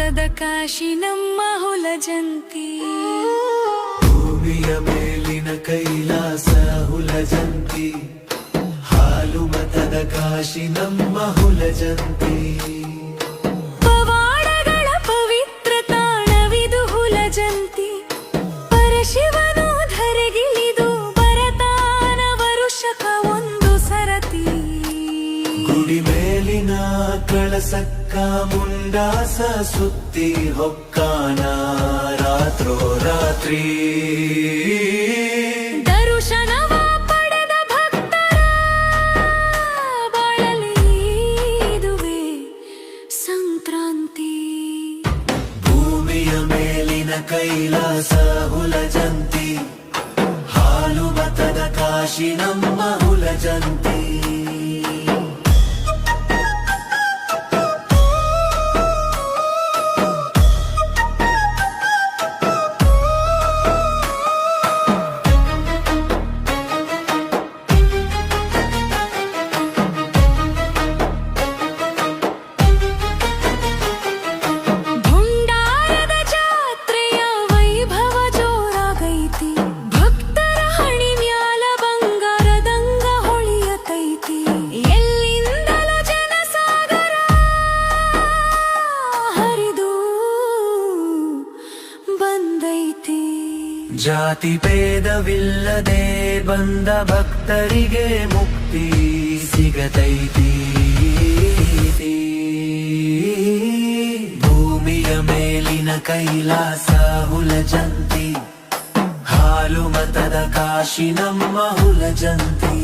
ಮತದ ಕಾಶಿ ನಮ್ಮ ಹುಲಜಂತಿ. ಭೂಮಿಯ ಮೇಲಿನ ಕೈಲಾಸ ಹುಲಜಂತಿ, ಹಾಲು ಮತದ ಕಾಶಿ ನಮ್ಮ ಹುಲಜಂತಿ. ಪವಾಡಗಳ ಪವಿತ್ರ ತಾಣವಿದು ಹುಲಜಂತಿ. ಪರಶಿವನು ಧರೆಗಿಳಿದು ಬರತಾನ ವರುಷಕ ಒಂದು ಸರತಿ. ಗುಡಿ ಮೇಲಿನ ಕಳಸಕ್ಕ ಮುಂಡಾಸ ಸುತ್ತಿ ಹೊಕ್ಕಾನ ರಾತ್ರೋ ರಾತ್ರಿ. ದರುಶನವ ಪಡೆದ ಭಕ್ತರ ಬಾಳಲಿ ಇದುವೆ ಸಂಕ್ರಾಂತಿ. ಭೂಮಿಯ ಮೇಲಿನ ಕೈಲಾಸ ಹುಲಜಂತಿ, ಹಾಲು ಮತದ ಕಾಶಿ ನಮ್ಮ ಹುಲಜಂತಿ. ಭಂಡಾರದ ಜಾತ್ರೆಯ ವೈಭವ ಜೋರಾಗೈತಿ. ಭಕ್ತರ ಹಣಿ ಮ್ಯಾಲ ಬಂಗಾರದಂಗ ಹೊಳಿಯತೈತಿ. ಎಲ್ಲಿಂದಲೂ ಜನಸಾಗರ ಹರಿದು ಬಂದೈತಿ. ಜಾತಿ ಭೇದವಿಲ್ಲದೆ ಬಂದ ಭಕ್ತರಿಗೆ ಮುಕ್ತಿ ಸಿಗತೈತಿ. ಭೂಮಿಯ ಮೇಲಿನ ಕೈಲಾಸ ಹುಲಜಂತಿ, ಹಾಲು ಮತದ ಕಾಶಿ ನಮ್ಮ ಹುಲಜಂತಿ.